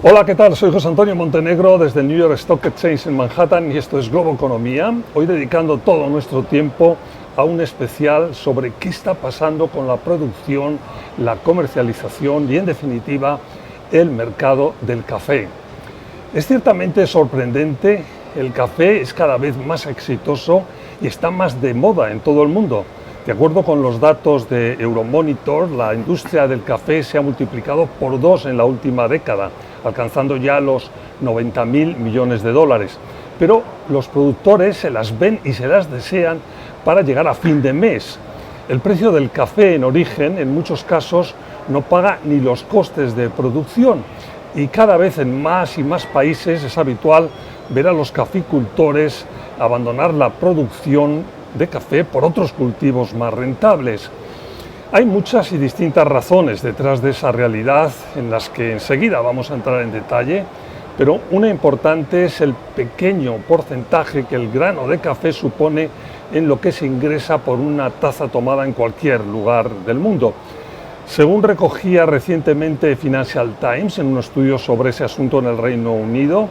Hola, ¿qué tal? Soy José Antonio Montenegro desde el New York Stock Exchange en Manhattan y esto es Globo Economía. Hoy dedicando todo nuestro tiempo a un especial sobre qué está pasando con la producción, la comercialización y, en definitiva, el mercado del café. Es ciertamente sorprendente, el café es cada vez más exitoso y está más de moda en todo el mundo. De acuerdo con los datos de Euromonitor, la industria del café se ha multiplicado por 2 en la última década, alcanzando ya los 90.000 millones de dólares. Pero los productores se las ven y se las desean para llegar a fin de mes. El precio del café en origen, en muchos casos, no paga ni los costes de producción. Y cada vez en más y más países es habitual ver a los caficultores abandonar la producción de café por otros cultivos más rentables. Hay muchas y distintas razones detrás de esa realidad en las que enseguida vamos a entrar en detalle, pero una importante es el pequeño porcentaje que el grano de café supone en lo que se ingresa por una taza tomada en cualquier lugar del mundo. Según recogía recientemente Financial Times en un estudio sobre ese asunto en el Reino Unido,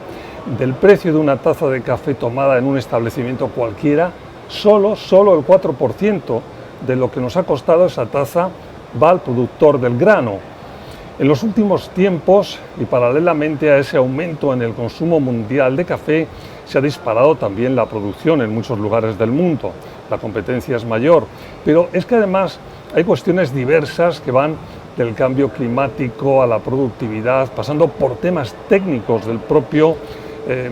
del precio de una taza de café tomada en un establecimiento cualquiera, solo el 4% de lo que nos ha costado esa taza va al productor del grano. En los últimos tiempos, y paralelamente a ese aumento en el consumo mundial de café, se ha disparado también la producción en muchos lugares del mundo. La competencia es mayor, pero es que además hay cuestiones diversas que van del cambio climático a la productividad, pasando por temas técnicos del propio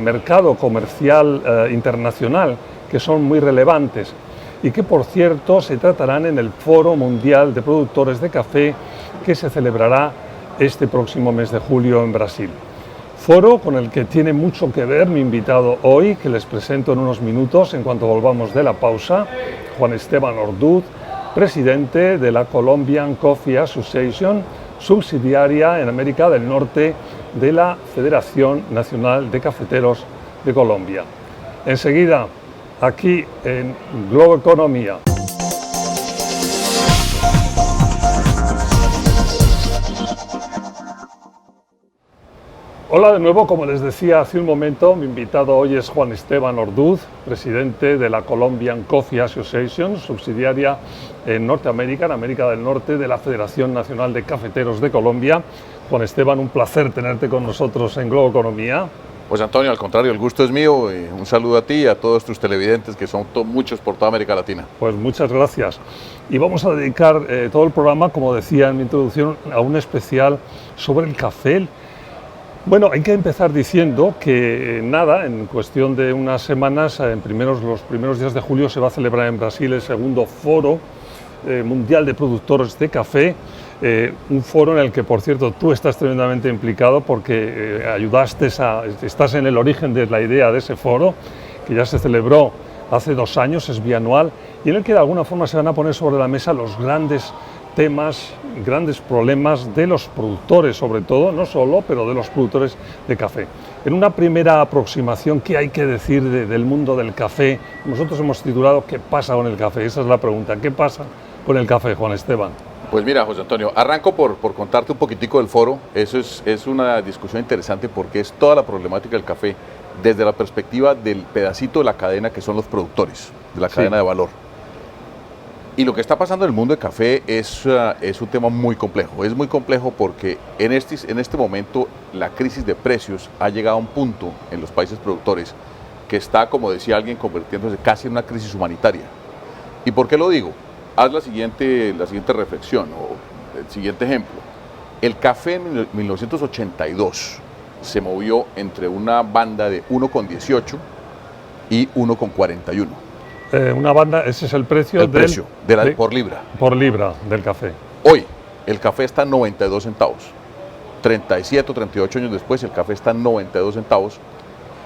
mercado comercial internacional, que son muy relevantes y que, por cierto, se tratarán en el Foro Mundial de Productores de Café que se celebrará este próximo mes de julio en Brasil. Foro con el que tiene mucho que ver mi invitado hoy, que les presento en unos minutos en cuanto volvamos de la pausa, Juan Esteban Orduz, presidente de la Colombian Coffee Association, subsidiaria en América del Norte de la Federación Nacional de Cafeteros de Colombia. Enseguida, aquí en Globo Economía. Hola de nuevo, como les decía hace un momento, mi invitado hoy es Juan Esteban Orduz, presidente de la Colombian Coffee Association, subsidiaria en Norteamérica, en América del Norte, de la Federación Nacional de Cafeteros de Colombia. Juan Esteban, un placer tenerte con nosotros en Globo Economía. Pues Antonio, al contrario, el gusto es mío. Un saludo a ti y a todos tus televidentes, que son muchos por toda América Latina. Pues muchas gracias. Y vamos a dedicar todo el programa, como decía en mi introducción, a un especial sobre el café. Bueno, hay que empezar diciendo que en cuestión de unas semanas, los primeros días de julio, se va a celebrar en Brasil el segundo Foro Mundial de Productores de Café, un foro en el que, por cierto, tú estás tremendamente implicado porque estás en el origen de la idea de ese foro, que ya se celebró hace 2 años, es bianual, y en el que de alguna forma se van a poner sobre la mesa los grandes temas, grandes problemas de los productores, sobre todo, no solo, pero de los productores de café. En una primera aproximación, ¿qué hay que decir del mundo del café? Nosotros hemos titulado ¿qué pasa con el café? Esa es la pregunta. ¿Qué pasa con el café, Juan Esteban? Pues mira, José Antonio, arranco por contarte un poquitico del foro. Eso es una discusión interesante porque es toda la problemática del café desde la perspectiva del pedacito de la cadena que son los productores, de la cadena de valor. Y lo que está pasando en el mundo del café es un tema muy complejo. Es muy complejo porque en este momento la crisis de precios ha llegado a un punto en los países productores que está, como decía alguien, convirtiéndose casi en una crisis humanitaria. ¿Y por qué lo digo? Haz la siguiente reflexión o el siguiente ejemplo. El café en 1982 se movió entre una banda de 1,18 y 1,41. Una banda, ese es el precio por libra. Por libra del café. Hoy el café está en 92 centavos. 37 o 38 años después el café está en 92 centavos.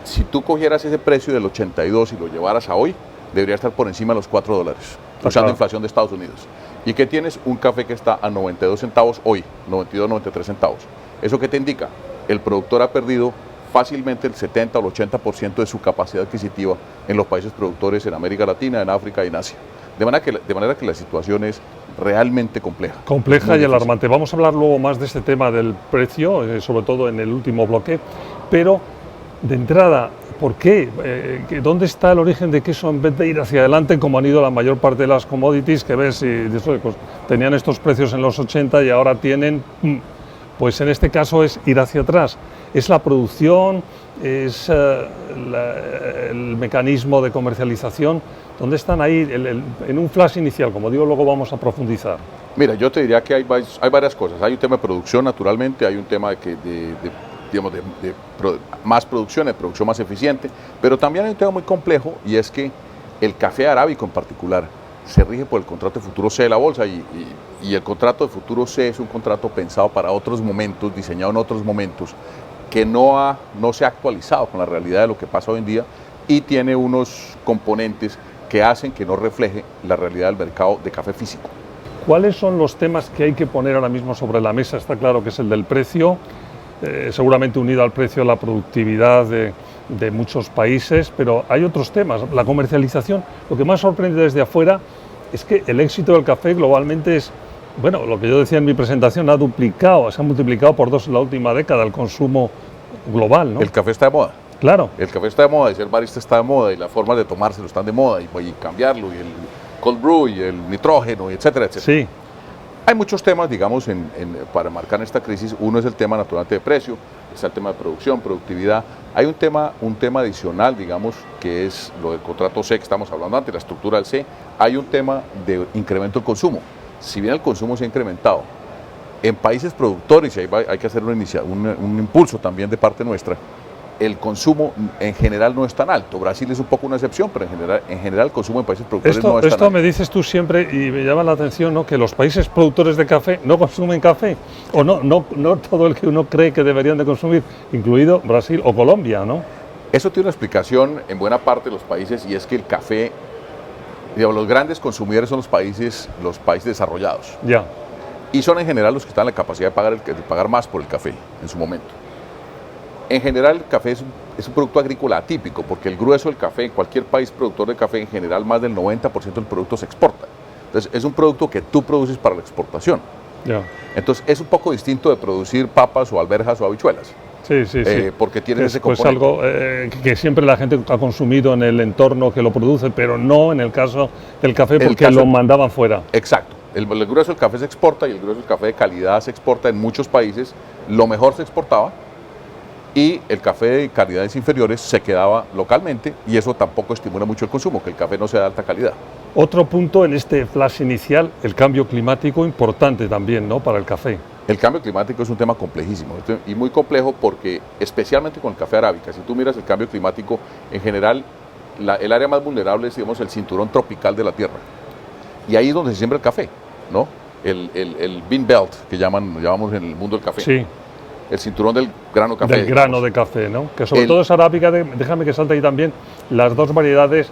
Si tú cogieras ese precio del 82 y lo llevaras a hoy, debería estar por encima de los $4, usando inflación de Estados Unidos. ¿Y qué tienes? Un café que está a 92 centavos hoy, 92, 93 centavos. ¿Eso qué te indica? El productor ha perdido fácilmente el 70 o el 80% de su capacidad adquisitiva en los países productores en América Latina, en África y en Asia. De manera que la situación es realmente compleja. Compleja y alarmante. Vamos a hablar luego más de este tema del precio, sobre todo en el último bloque, pero de entrada, ¿por qué? ¿Dónde está el origen de que eso, en vez de ir hacia adelante, como han ido la mayor parte de las commodities, que ves, pues, tenían estos precios en los 80 y ahora tienen, pues en este caso es ir hacia atrás? ¿Es la producción? ¿Es el mecanismo de comercialización? ¿Dónde están ahí en un flash inicial? Como digo, luego vamos a profundizar. Mira, yo te diría que hay varias cosas. Hay un tema de producción, naturalmente, hay un tema de más producción, de producción más eficiente, pero también hay un tema muy complejo, y es que el café arábico en particular se rige por el contrato de futuro C de la bolsa, y el contrato de futuro C es un contrato pensado para otros momentos, diseñado en otros momentos, que no se ha actualizado con la realidad de lo que pasa hoy en día, y tiene unos componentes que hacen que no refleje la realidad del mercado de café físico. ¿Cuáles son los temas que hay que poner ahora mismo sobre la mesa? Está claro que es el del precio, seguramente unido al precio a la productividad de muchos países, pero hay otros temas. La comercialización, lo que más sorprende desde afuera es que el éxito del café globalmente es, bueno, lo que yo decía en mi presentación, se ha multiplicado por 2 en la última década el consumo global, ¿no? El café está de moda. Claro. El café está de moda, y ser barista está de moda, y las formas de tomárselo están de moda, y cambiarlo, y el cold brew, y el nitrógeno, y etcétera, etcétera. Sí. Hay muchos temas, digamos, para marcar esta crisis. Uno es el tema naturalmente de precio, está el tema de producción, productividad. Hay un tema adicional, digamos, que es lo del contrato C que estamos hablando antes, la estructura del C. Hay un tema de incremento del consumo. Si bien el consumo se ha incrementado, en países productores, y ahí hay que hacer un impulso también de parte nuestra, el consumo en general no es tan alto. Brasil es un poco una excepción, pero en general el consumo en países productores no es tan alto. Esto me dices tú siempre, y me llama la atención, ¿no?, que los países productores de café no consumen café, o no todo el que uno cree que deberían de consumir, incluido Brasil o Colombia, ¿no? Eso tiene una explicación en buena parte de los países, y es que el café, digamos, los grandes consumidores son los países desarrollados. Ya. Y son en general los que están en la capacidad de pagar más por el café en su momento. En general, el café es un producto agrícola atípico, porque el grueso del café, en cualquier país productor de café, en general más del 90% del producto se exporta. Entonces, es un producto que tú produces para la exportación. Ya. Entonces, es un poco distinto de producir papas o alberjas o habichuelas. Sí. Porque tienes ese pues componente. Algo que siempre la gente ha consumido en el entorno que lo produce, pero no en el caso del café, porque lo mandaban fuera. Exacto. El grueso del café se exporta, y el grueso del café de calidad se exporta en muchos países. Lo mejor se exportaba, y el café de calidades inferiores se quedaba localmente, y eso tampoco estimula mucho el consumo, que el café no sea de alta calidad. Otro punto en este flash inicial, el cambio climático, importante también, ¿no?, para el café. El cambio climático es un tema complejísimo, y muy complejo, porque especialmente con el café arábica, si tú miras el cambio climático, en general el área más vulnerable es, digamos, el cinturón tropical de la Tierra, y ahí es donde se siembra el café, ¿no? El bean belt, que llamamos en el mundo del café. Sí. El cinturón del grano café. Del grano de café, ¿no? Que sobre todo es arábiga, déjame que salte ahí también, las dos variedades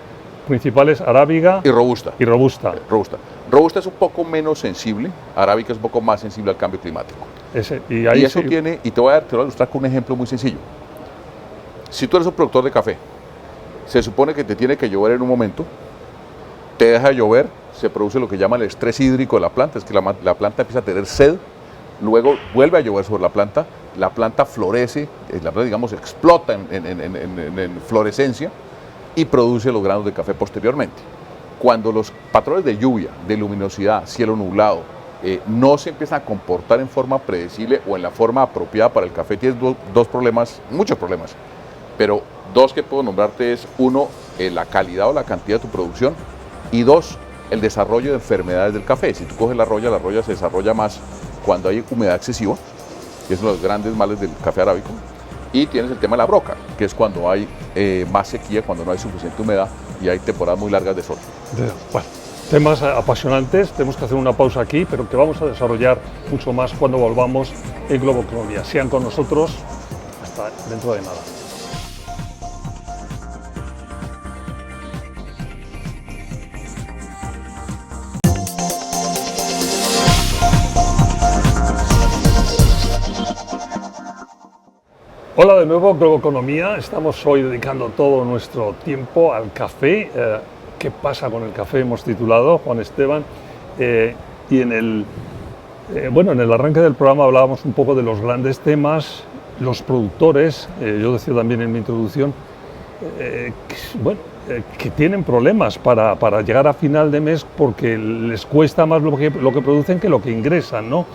principales, arábiga y robusta. Robusta es un poco menos sensible, arábica es un poco más sensible al cambio climático. Y eso sí tiene, y te voy a ilustrar con un ejemplo muy sencillo. Si tú eres un productor de café, se supone que te tiene que llover en un momento, te deja de llover, se produce lo que llama el estrés hídrico de la planta, es que la planta empieza a tener sed, luego vuelve a llover sobre la planta florece, la planta, digamos, explota en florescencia y produce los granos de café posteriormente. Cuando los patrones de lluvia, de luminosidad, cielo nublado, no se empiezan a comportar en forma predecible o en la forma apropiada para el café, tienes dos problemas, muchos problemas, pero dos que puedo nombrarte es, uno, la calidad o la cantidad de tu producción, y dos, el desarrollo de enfermedades del café. Si tú coges la roya se desarrolla más cuando hay humedad excesiva, que es uno de los grandes males del café arábico, y tienes el tema de la broca, que es cuando hay más sequía, cuando no hay suficiente humedad y hay temporadas muy largas de sol. Bueno, temas apasionantes, tenemos que hacer una pausa aquí, pero que vamos a desarrollar mucho más cuando volvamos en Globo Economía. Sean con nosotros hasta dentro de nada. Hola de nuevo, Globo Economía. Estamos hoy dedicando todo nuestro tiempo al café. ¿Qué pasa con el café? Hemos titulado, Juan Esteban, y en el arranque del programa hablábamos un poco de los grandes temas, los productores, yo decía también en mi introducción, que tienen problemas para llegar a final de mes porque les cuesta más lo que producen que lo que ingresan, ¿no?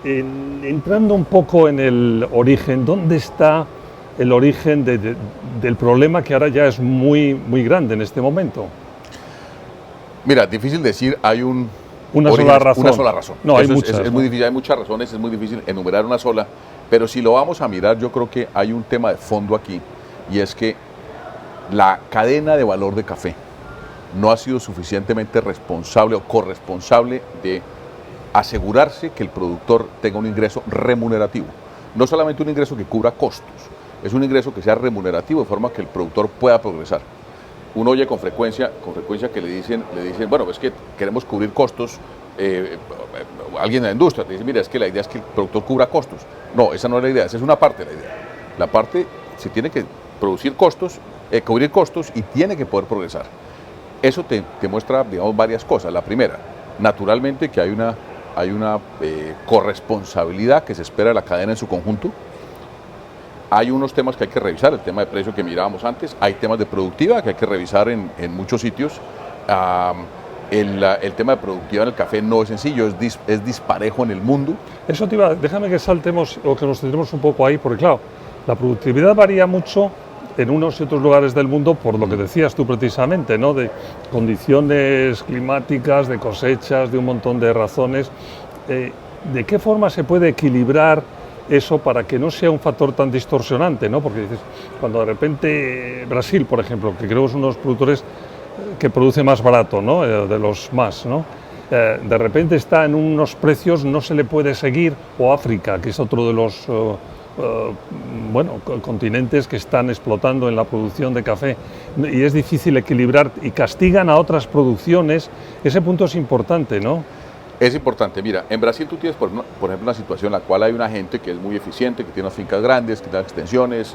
Entrando un poco en el origen, ¿dónde está el origen del problema que ahora ya es muy, muy grande en este momento? Mira, difícil decir, hay una sola razón. No, hay muchas. Es muy difícil, hay muchas razones, es muy difícil enumerar una sola, pero si lo vamos a mirar, yo creo que hay un tema de fondo aquí, y es que la cadena de valor de café no ha sido suficientemente responsable o corresponsable de asegurarse que el productor tenga un ingreso remunerativo. No solamente un ingreso que cubra costos, es un ingreso que sea remunerativo de forma que el productor pueda progresar. Uno oye con frecuencia que le dicen, bueno, es que queremos cubrir costos. Alguien en la industria te dice, mira, es que la idea es que el productor cubra costos. No, esa no es la idea, esa es una parte de la idea. La parte, se tiene que producir costos, cubrir costos y tiene que poder progresar. Eso te muestra, digamos, varias cosas. La primera, naturalmente que hay una corresponsabilidad que se espera de la cadena en su conjunto. Hay unos temas que hay que revisar, el tema de precio que mirábamos antes, hay temas de productividad que hay que revisar en muchos sitios. El tema de productividad en el café no es sencillo, es disparejo en el mundo. Eso déjame que saltemos o que nos centremos un poco ahí, porque claro, la productividad varía mucho en unos y otros lugares del mundo por lo que decías tú precisamente, ¿no? De condiciones climáticas, de cosechas, de un montón de razones. ¿De qué forma se puede equilibrar eso para que no sea un factor tan distorsionante, ¿no? Porque dices, cuando de repente Brasil, por ejemplo, que creo que es uno de los productores que produce más barato, ¿no? De los más, ¿no? De repente está en unos precios, no se le puede seguir, o África, que es otro de los continentes que están explotando en la producción de café, y es difícil equilibrar y castigan a otras producciones. Ese punto es importante, ¿no? Es importante. Mira, en Brasil tú tienes, por ejemplo, una situación en la cual hay una gente que es muy eficiente, que tiene unas fincas grandes, que da extensiones,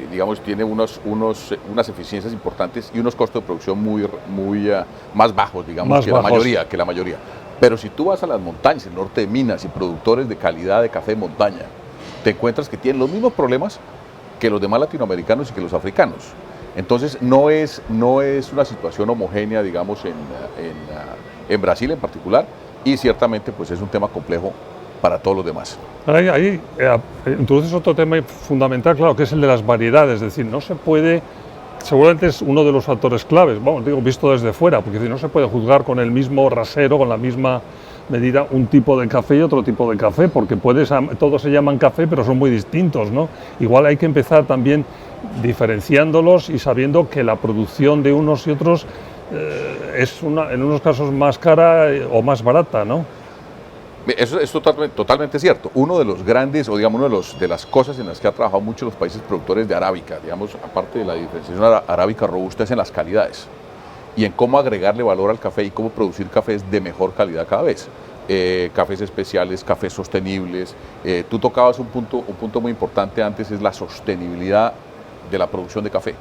digamos, tiene unas eficiencias importantes y unos costos de producción muy más bajos, digamos, que la mayoría. Pero si tú vas a las montañas, el norte de Minas, y productores de calidad de café de montaña, te encuentras que tienen los mismos problemas que los demás latinoamericanos y que los africanos. Entonces, no es una situación homogénea, digamos, en Brasil en particular, y ciertamente pues es un tema complejo para todos los demás. Ahí introduces otro tema fundamental, claro, que es el de las variedades. Es decir, no se puede, seguramente es uno de los factores claves, visto desde fuera, porque no se puede juzgar con el mismo rasero, con la misma medida, un tipo de café y otro tipo de café, porque todos se llaman café, pero son muy distintos, ¿no? Igual hay que empezar también diferenciándolos y sabiendo que la producción de unos y otros es en unos casos más cara o más barata, ¿no? Eso es totalmente cierto. Uno de los grandes, o digamos, de las cosas en las que ha trabajado mucho los países productores de arábica, digamos, aparte de la diferenciación arábica robusta, es en las calidades y en cómo agregarle valor al café y cómo producir cafés de mejor calidad cada vez. Cafés especiales, cafés sostenibles. Tú tocabas un punto muy importante antes, es la sostenibilidad de la producción de café.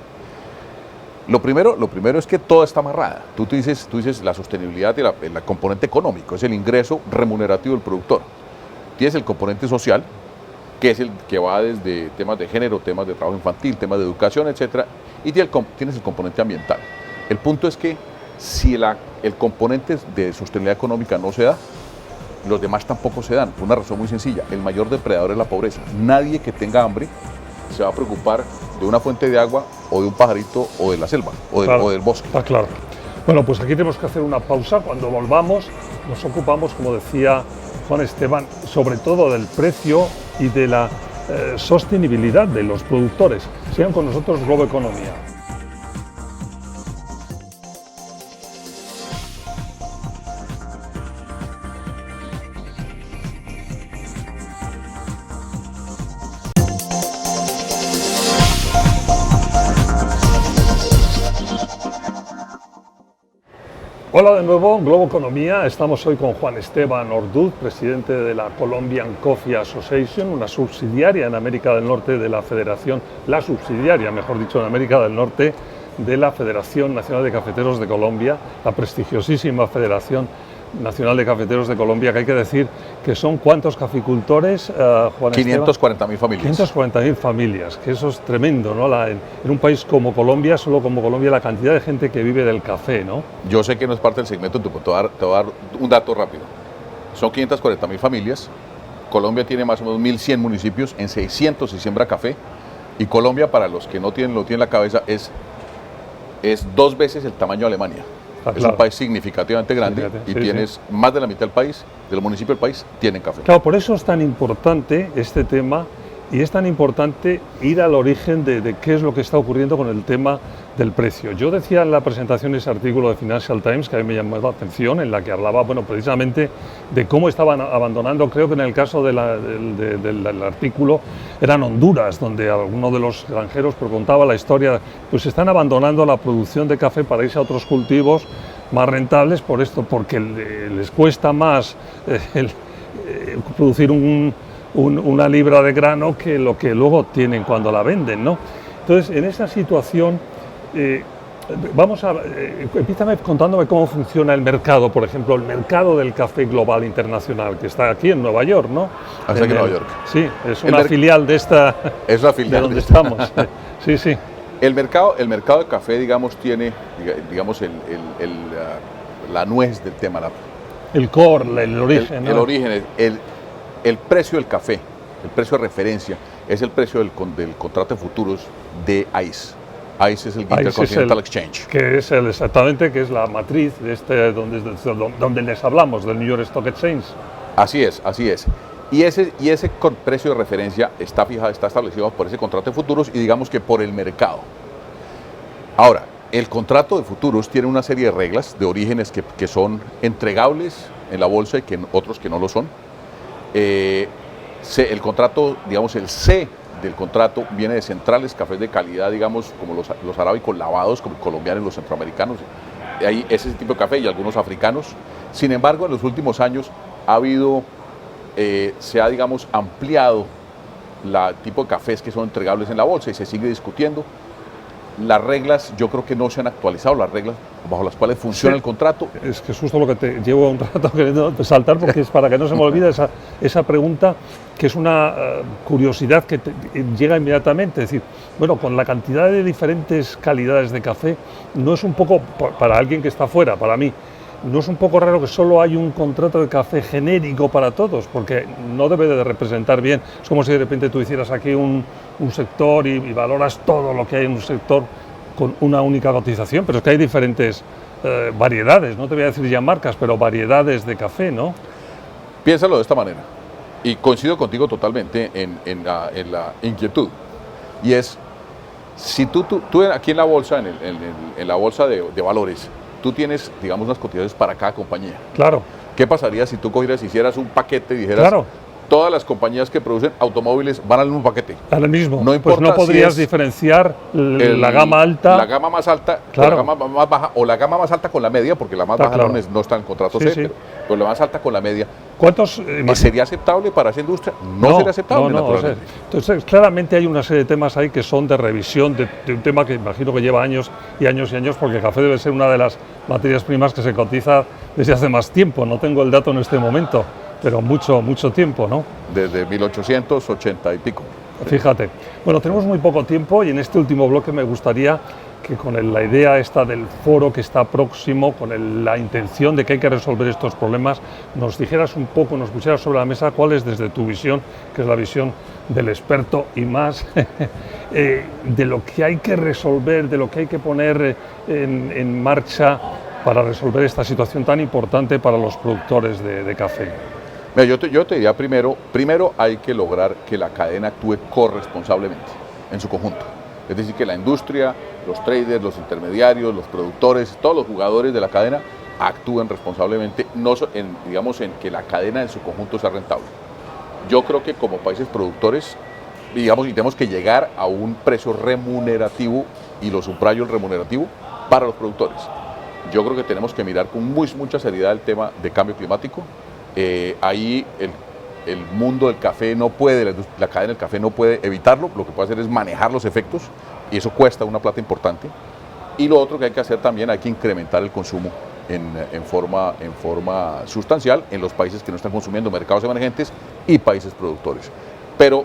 Lo primero es que todo está amarrada. Tú dices la sostenibilidad del componente económico, es el ingreso remunerativo del productor. Tienes el componente social, que es el que va desde temas de género, temas de trabajo infantil, temas de educación, etc. Y tienes el componente ambiental. El punto es que si el componente de sostenibilidad económica no se da, los demás tampoco se dan, por una razón muy sencilla. El mayor depredador es la pobreza. Nadie que tenga hambre se va a preocupar de una fuente de agua o de un pajarito o de la selva o del bosque. Está claro. Bueno, pues aquí tenemos que hacer una pausa. Cuando volvamos nos ocupamos, como decía Juan Esteban, sobre todo del precio y de la sostenibilidad de los productores. Sigan con nosotros, Globo Economía. Hola de nuevo, Globo Economía. Estamos hoy con Juan Esteban Orduz, presidente de la Colombian Coffee Association, una subsidiaria en América del Norte de la Federación, la subsidiaria, mejor dicho, en América del Norte de la Federación Nacional de Cafeteros de Colombia, la prestigiosísima Federación Nacional de Cafeteros de Colombia, que hay que decir que son ¿cuántos caficultores, Juan Esteban? 540.000 familias. 540.000 familias, que eso es tremendo, ¿no? En un país como Colombia, solo como Colombia, la cantidad de gente que vive del café, ¿no? Yo sé que no es parte del segmento, te voy a dar un dato rápido. Son 540.000 familias, Colombia tiene más o menos 1.100 municipios, en 600 se siembra café, y Colombia, para los que no tienen, lo tienen en la cabeza, es 2 veces el tamaño de Alemania. Es claro. Un país significativamente grande y tienes más de la mitad del país, de los municipios del país, tienen café. Claro, por eso es tan importante este tema y es tan importante ir al origen de qué es lo que está ocurriendo con el tema del precio. Yo decía en la presentación ese artículo de Financial Times que a mí me llamó la atención, en la que hablaba, bueno, precisamente de cómo estaban abandonando, creo que en el caso del artículo eran Honduras, donde alguno de los granjeros contaba la historia, pues están abandonando la producción de café para irse a otros cultivos más rentables por esto, porque les cuesta más producir una libra de grano que lo que luego obtienen cuando la venden, ¿no? Entonces, en esa situación, empiézame contándome cómo funciona el mercado, por ejemplo, el mercado del café global internacional, que está aquí en Nueva York, ¿no? Hasta aquí en Nueva York. Sí, es una filial de esta, es la filial de donde estamos. Sí, sí. El mercado de café, digamos, tiene, digamos, la nuez del tema. El core, el origen. El origen, el precio del café, el precio de referencia, es el precio del contrato de futuros de ICE. ICE es el Intercontinental Exchange. Que es exactamente, que es la matriz de donde les hablamos, del New York Stock Exchange. Así es, así es. Y ese precio de referencia está establecido por ese contrato de futuros y digamos que por el mercado. Ahora, el contrato de futuros tiene una serie de reglas de orígenes que son entregables en la bolsa y otros que no lo son. El contrato, digamos, el C del contrato viene de centrales, cafés de calidad, digamos, como los arábicos lavados, como colombianos y los centroamericanos. Hay ese tipo de café y algunos africanos. Sin embargo, en los últimos años se ha, digamos, ampliado el tipo de cafés que son entregables en la bolsa y se sigue discutiendo. Las reglas, yo creo que no se han actualizado, las reglas bajo las cuales funciona el contrato. Es que es justo lo que te llevo un rato queriendo saltar, porque es para que no se me olvide esa pregunta, que es una curiosidad que llega inmediatamente. Es decir, bueno, con la cantidad de diferentes calidades de café, no es un poco, para alguien que está fuera, para mí, no es un poco raro que solo hay un contrato de café genérico para todos, porque no debe de representar bien. Es como si de repente tú hicieras aquí un sector y valoras todo lo que hay en un sector con una única cotización, pero es que hay diferentes variedades, no te voy a decir ya marcas, pero variedades de café, ¿no? Piénsalo de esta manera, y coincido contigo totalmente en la inquietud, y es, si tú aquí en la bolsa, en la bolsa de valores, tú tienes, digamos, unas cotizaciones para cada compañía. Claro. ¿Qué pasaría si tú cogieras, hicieras un paquete y dijeras, claro, todas las compañías que producen automóviles van al mismo paquete? Al mismo. No importa, pues no podrías diferenciar la gama alta. La gama más alta, claro, con la gama más baja, o la gama más alta con la media, porque la más baja claro, no está en contrato sí, C, sí, pero la más alta con la media. ¿Cuántos? ¿Sería aceptable para esa industria? No sería aceptable, naturalmente. Entonces, claramente hay una serie de temas ahí que son de revisión de un tema que imagino que lleva años y años y años, porque el café debe ser una de las materias primas que se cotiza desde hace más tiempo. No tengo el dato en este momento, pero mucho tiempo, ¿no? Desde 1880 y pico. Fíjate. Bueno, tenemos muy poco tiempo y en este último bloque me gustaría que con la idea esta del foro que está próximo, con la intención de que hay que resolver estos problemas, nos dijeras un poco, nos pusieras sobre la mesa cuál es desde tu visión, que es la visión del experto y más, de lo que hay que resolver, de lo que hay que poner en marcha para resolver esta situación tan importante para los productores de café. Mira, yo te diría primero hay que lograr que la cadena actúe corresponsablemente en su conjunto. Es decir, que la industria, los traders, los intermediarios, los productores, todos los jugadores de la cadena actúen responsablemente, digamos, en que la cadena en su conjunto sea rentable. Yo creo que como países productores, digamos, tenemos que llegar a un precio remunerativo, y lo subrayo, el remunerativo, para los productores. Yo creo que tenemos que mirar con mucha seriedad el tema de cambio climático. Ahí el mundo del café no puede, la cadena del café no puede evitarlo, lo que puede hacer es manejar los efectos, y eso cuesta una plata importante. Y lo otro que hay que hacer también, hay que incrementar el consumo en forma sustancial en los países que no están consumiendo, mercados emergentes y países productores. Pero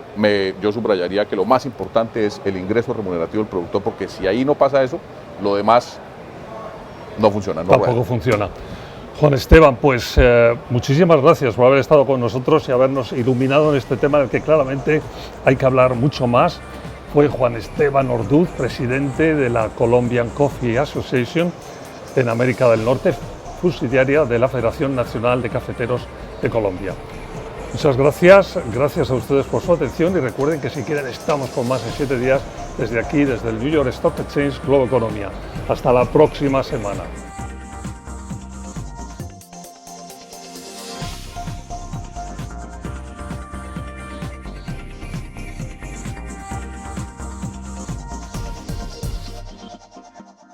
yo subrayaría que lo más importante es el ingreso remunerativo del productor, porque si ahí no pasa eso, lo demás no funciona. Tampoco funciona. Juan Esteban, pues muchísimas gracias por haber estado con nosotros y habernos iluminado en este tema del que claramente hay que hablar mucho más. Fue Juan Esteban Orduz, presidente de la Colombian Coffee Association en América del Norte, subsidiaria de la Federación Nacional de Cafeteros de Colombia. Muchas gracias, gracias a ustedes por su atención y recuerden que si quieren estamos por más de 7 días desde aquí, desde el New York Stock Exchange Globo Economía. Hasta la próxima semana.